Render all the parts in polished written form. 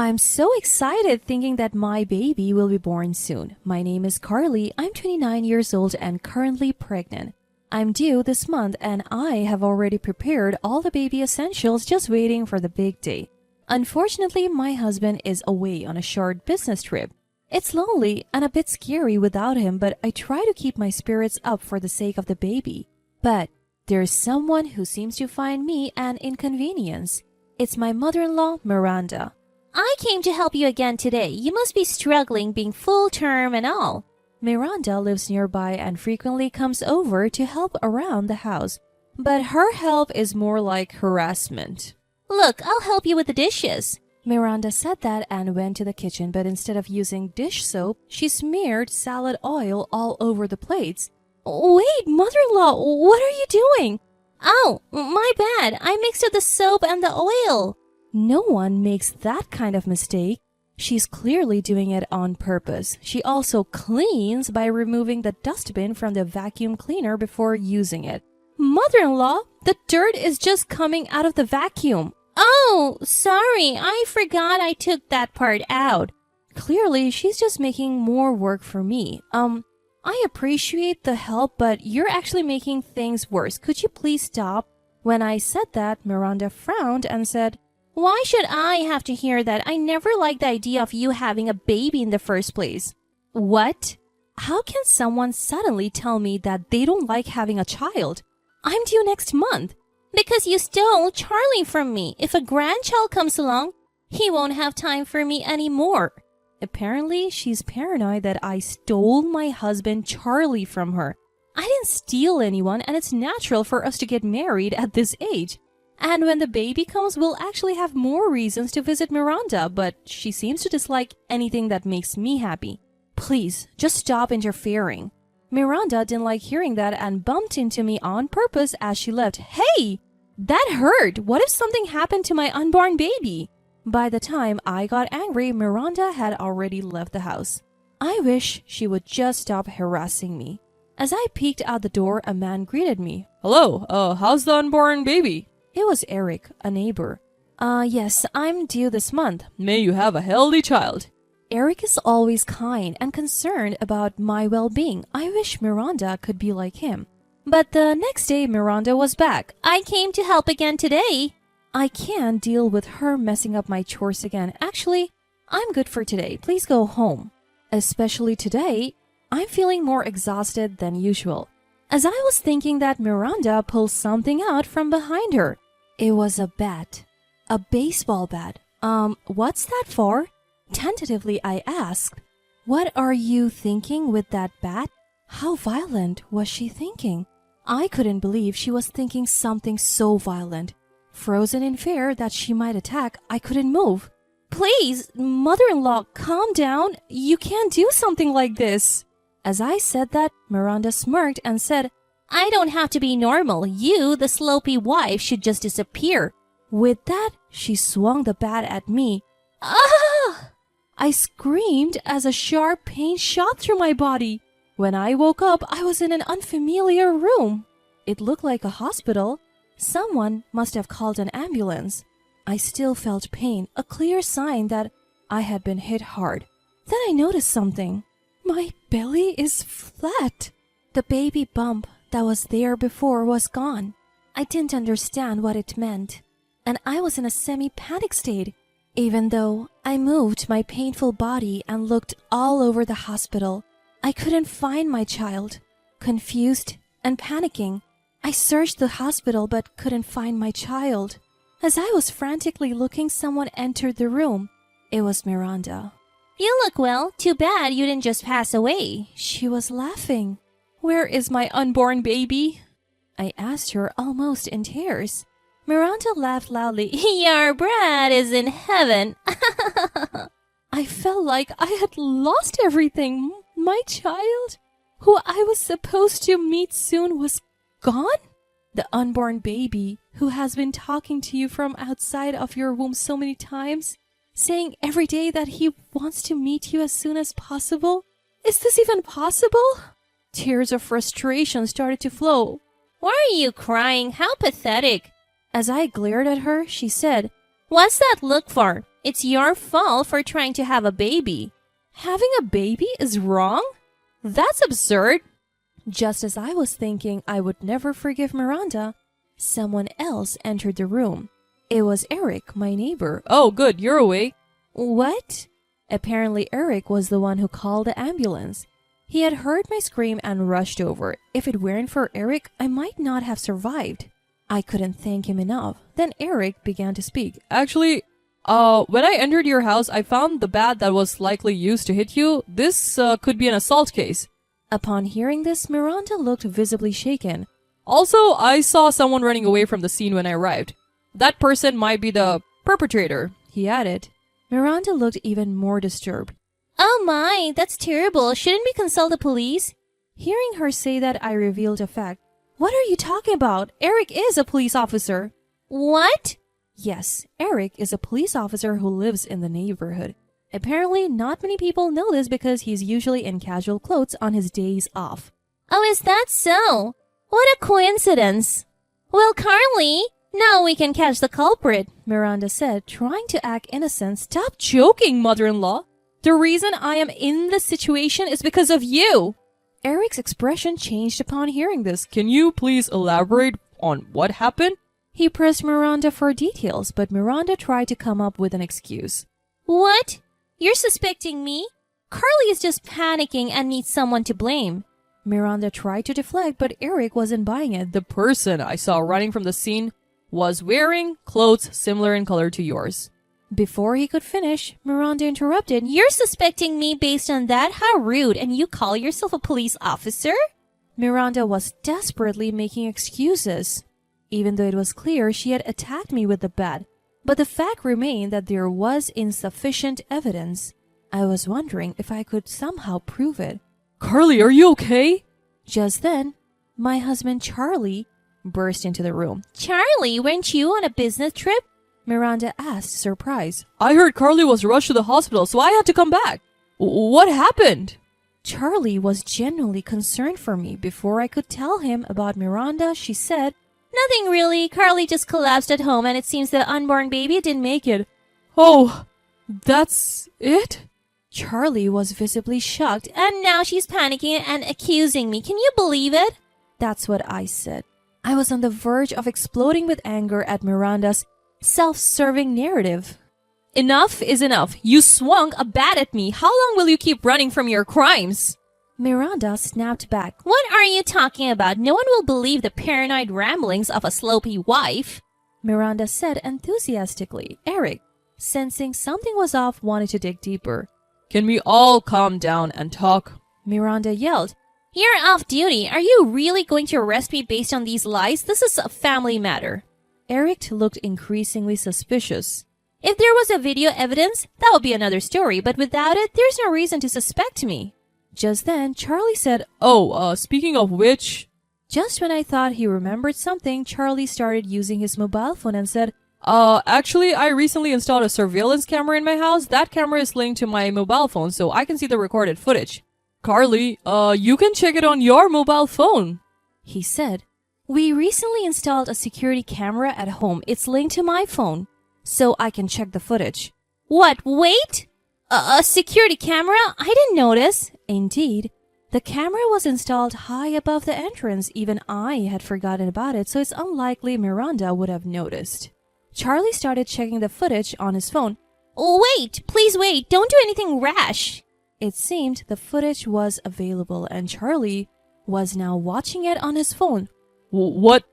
I'm so excited thinking that my baby will be born soon. My name is Carly. I'm 29 years old and currently pregnant. I'm due this month and I have already prepared all the baby essentials just waiting for the big day. Unfortunately, my husband is away on a short business trip. It's lonely and a bit scary without him, but I try to keep my spirits up for the sake of the baby. But there's someone who seems to find me an inconvenience. It's my mother-in-law, Miranda. I came to help you again today. You must be struggling being full term and all. Miranda lives nearby and frequently comes over to help around the house, but her help is more like harassment. Look, I'll help you with the dishes. Miranda said that and went to the kitchen, but instead of using dish soap, she smeared salad oil all over the plates. Wait, mother-in-law, what are you doing? Oh, my bad. I mixed up the soap and the oil. No one makes that kind of mistake. She's clearly doing it on purpose. She also cleans by removing the dustbin from the vacuum cleaner before using it. Mother-in-law, the dirt is just coming out of the vacuum. Oh, sorry. I forgot I took that part out. Clearly, she's just making more work for me. I appreciate the help, but you're actually making things worse. Could you please stop? When I said that, Miranda frowned and said, Why should I have to hear that? I never liked the idea of you having a baby in the first place. What? How can someone suddenly tell me that they don't like having a child? I'm due next month. Because you stole Charlie from me. If a grandchild comes along, he won't have time for me anymore. Apparently, she's paranoid that I stole my husband Charlie from her. I didn't steal anyone, and it's natural for us to get married at this age. And when the baby comes, we'll actually have more reasons to visit Miranda, but she seems to dislike anything that makes me happy. Please, just stop interfering. Miranda didn't like hearing that and bumped into me on purpose as she left. Hey! That hurt! What if something happened to my unborn baby? By the time I got angry, Miranda had already left the house. I wish she would just stop harassing me. As I peeked out the door, a man greeted me. Hello, how's the unborn baby? It was Eric, a neighbor. Yes, I'm due this month. May you have a healthy child. Eric is always kind and concerned about my well-being. I wish Miranda could be like him. But the next day, Miranda was back. I came to help again today. I can't deal with her messing up my chores again. Actually, I'm good for today. Please go home. Especially today, I'm feeling more exhausted than usual. As I was thinking that, Miranda pulled something out from behind her. It was a bat. A baseball bat. What's that for? Tentatively, I asked, What are you thinking with that bat? How violent was she thinking? I couldn't believe she was thinking something so violent. Frozen in fear that she might attack, I couldn't move. Please, mother-in-law, calm down. You can't do something like this. As I said that, Miranda smirked and said, I don't have to be normal. You, the sloppy wife, should just disappear. With that, she swung the bat at me. Ah! I screamed as a sharp pain shot through my body. When I woke up, I was in an unfamiliar room. It looked like a hospital. Someone must have called an ambulance. I still felt pain, a clear sign that I had been hit hard. Then I noticed something. My belly is flat. The baby bump that was there before was gone. I didn't understand what it meant, and I was in a semi-panic state. Even though I moved my painful body and looked all over the hospital, I couldn't find my child. Confused and panicking, I searched the hospital but couldn't find my child. As I was frantically looking, someone entered the room. It was Miranda. You look well. Too bad you didn't just pass away. She was laughing. Where is my unborn baby? I asked her, almost in tears. Miranda laughed loudly. Your brat is in heaven. I felt like I had lost everything. My child, who I was supposed to meet soon, was gone? The unborn baby who has been talking to you from outside of your womb so many times, saying every day that he wants to meet you as soon as possible? Is this even possible? Tears of frustration started to flow. Why are you crying? How pathetic. As I glared at her, she said, What's that look for? It's your fault for trying to have a baby. Having a baby is wrong? That's absurd. Just as I was thinking I would never forgive Miranda, someone else entered the room. It was Eric, my neighbor. Oh, good, you're awake. What? Apparently Eric was the one who called the ambulance. He had heard my scream and rushed over. If it weren't for Eric, I might not have survived. I couldn't thank him enough. Then Eric began to speak. Actually, when I entered your house, I found the bat that was likely used to hit you. This could be an assault case. Upon hearing this, Miranda looked visibly shaken. Also, I saw someone running away from the scene when I arrived. That person might be the perpetrator, he added. Miranda looked even more disturbed. Oh my, that's terrible. Shouldn't we consult the police? Hearing her say that, I revealed a fact. What are you talking about? Eric is a police officer. What? Yes, Eric is a police officer who lives in the neighborhood. Apparently, not many people know this because he's usually in casual clothes on his days off. Oh, is that so? What a coincidence. Well, Carly, now we can catch the culprit, Miranda said, trying to act innocent. Stop joking, mother-in-law. The reason I am in this situation is because of you. Eric's expression changed upon hearing this. Can you please elaborate on what happened? He pressed Miranda for details, but Miranda tried to come up with an excuse. What? You're suspecting me? Carly is just panicking and needs someone to blame. Miranda tried to deflect, but Eric wasn't buying it. The person I saw running from the scene was wearing clothes similar in color to yours. Before he could finish, Miranda interrupted. You're suspecting me based on that? How rude. And you call yourself a police officer? Miranda was desperately making excuses, even though it was clear she had attacked me with the bat. But the fact remained that there was insufficient evidence. I was wondering if I could somehow prove it. Carly, are you okay? Just then, my husband Charlie burst into the room. Charlie, weren't you on a business trip? Miranda asked, surprised. I heard Carly was rushed to the hospital, so I had to come back. What happened? Charlie was genuinely concerned for me. Before I could tell him about Miranda, she said, Nothing really. Carly just collapsed at home and it seems the unborn baby didn't make it. Oh, that's it? Charlie was visibly shocked. And now she's panicking and accusing me. Can you believe it? That's what I said. I was on the verge of exploding with anger at Miranda's self-serving narrative. Enough is enough. You swung a bat at me. How long will you keep running from your crimes? Miranda snapped back. What are you talking about? No one will believe the paranoid ramblings of a sloppy wife. Miranda said enthusiastically. Eric, sensing something was off, wanted to dig deeper. Can we all calm down and talk? Miranda yelled. You're off duty. Are you really going to arrest me based on these lies? This is a family matter. Eric looked increasingly suspicious. If there was a video evidence, that would be another story, but without it, there's no reason to suspect me. Just then, Charlie said, Speaking of which... Just when I thought he remembered something, Charlie started using his mobile phone and said, Actually, I recently installed a surveillance camera in my house. That camera is linked to my mobile phone, so I can see the recorded footage. Carly, you can check it on your mobile phone. He said, We recently installed a security camera at home. It's linked to my phone, so I can check the footage. What? Wait? A security camera? I didn't notice. Indeed. The camera was installed high above the entrance. Even I had forgotten about it, so it's unlikely Miranda would have noticed. Charlie started checking the footage on his phone. Wait, please wait. Don't do anything rash. It seemed the footage was available, and Charlie was now watching it on his phone. What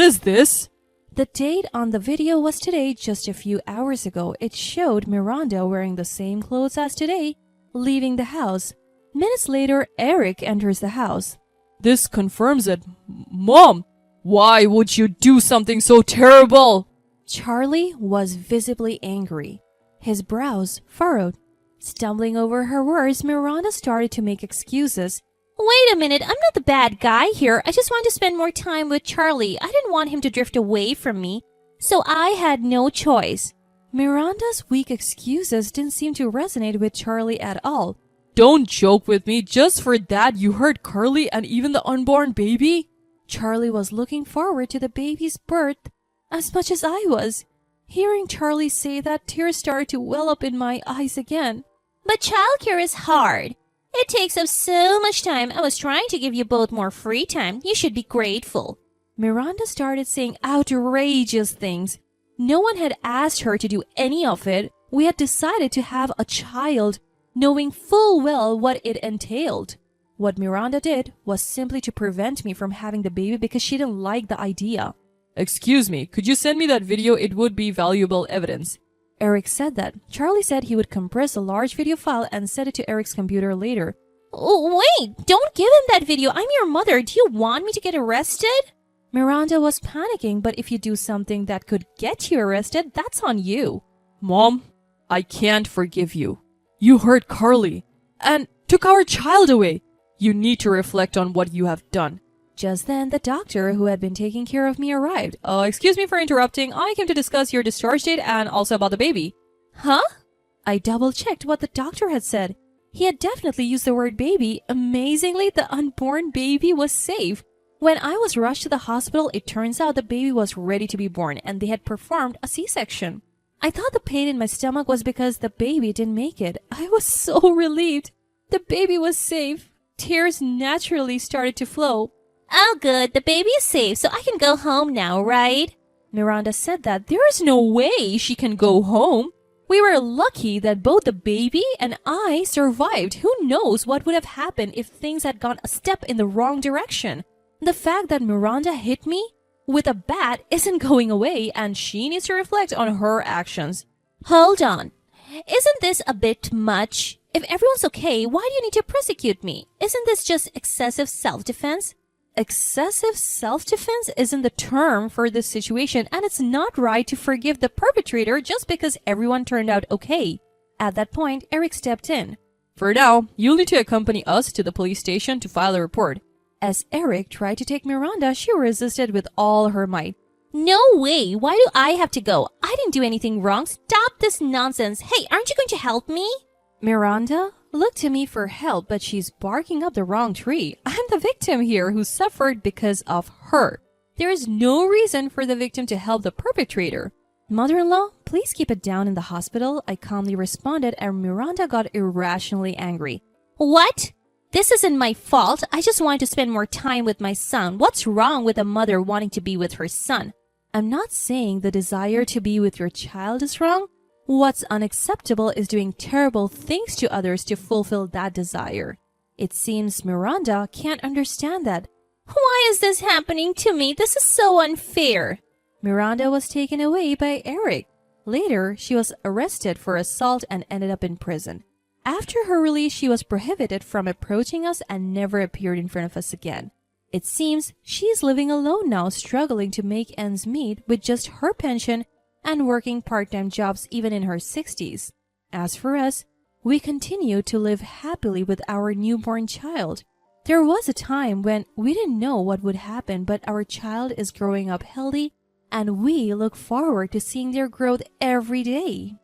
is this? The date on the video was today, just a few hours ago. It showed Miranda wearing the same clothes as today, leaving the house. Minutes later, Eric enters the house. This confirms it. Mom, why would you do something so terrible? Charlie was visibly angry, his brows furrowed. Stumbling over her words, Miranda started to make excuses. Wait a minute, I'm not the bad guy here. I just want to spend more time with Charlie. I didn't want him to drift away from me, so I had no choice. Miranda's weak excuses didn't seem to resonate with Charlie at all. Don't joke with me. Just for that, you hurt Carly and even the unborn baby? Charlie was looking forward to the baby's birth as much as I was. Hearing Charlie say that, tears started to well up in my eyes again. But childcare is hard. It takes up so much time. I was trying to give you both more free time. You should be grateful. Miranda started saying outrageous things. No one had asked her to do any of it. We had decided to have a child, knowing full well what it entailed. What Miranda did was simply to prevent me from having the baby because she didn't like the idea. Excuse me, could you send me that video? It would be valuable evidence. Eric said that. Charlie said he would compress a large video file and send it to Eric's computer later. Oh, wait, don't give him that video. I'm your mother. Do you want me to get arrested? Miranda was panicking, but if you do something that could get you arrested, that's on you. Mom, I can't forgive you. You hurt Carly and took our child away. You need to reflect on what you have done. Just then, the doctor who had been taking care of me arrived. Excuse me for interrupting. I came to discuss your discharge date and also about the baby. Huh? I double-checked what the doctor had said. He had definitely used the word baby. Amazingly, the unborn baby was safe. When I was rushed to the hospital, it turns out the baby was ready to be born and they had performed a C-section. I thought the pain in my stomach was because the baby didn't make it. I was so relieved. The baby was safe. Tears naturally started to flow. Oh, good. The baby is safe, so I can go home now, right? Miranda said that there is no way she can go home. We were lucky that both the baby and I survived. Who knows what would have happened if things had gone a step in the wrong direction. The fact that Miranda hit me with a bat isn't going away, and she needs to reflect on her actions. Hold on. Isn't this a bit much? If everyone's okay, why do you need to prosecute me? Isn't this just excessive self-defense? Excessive self-defense isn't the term for this situation, and it's not right to forgive the perpetrator just because everyone turned out okay. At that point, Eric stepped in. For now, you'll need to accompany us to the police station to file a report. As Eric tried to take Miranda, she resisted with all her might. No way! Why do I have to go? I didn't do anything wrong. Stop this nonsense. Hey, aren't you going to help me? Miranda looked to me for help, but she's barking up the wrong tree. I'm the victim here who suffered because of her. There is no reason for the victim to help the perpetrator. Mother-in-law, please keep it down in the hospital, I calmly responded, and Miranda got irrationally angry. What? This isn't my fault. I just wanted to spend more time with my son. What's wrong with a mother wanting to be with her son? I'm not saying the desire to be with your child is wrong. What's unacceptable is doing terrible things to others to fulfill that desire. It seems Miranda can't understand that. Why is this happening to me? This is so unfair. Miranda was taken away by Eric. Later, she was arrested for assault and ended up in prison. After her release, she was prohibited from approaching us and never appeared in front of us again. It seems she is living alone now, struggling to make ends meet with just her pension and working part-time jobs even in her 60s. As for us, we continue to live happily with our newborn child. There was a time when we didn't know what would happen, but our child is growing up healthy, and we look forward to seeing their growth every day.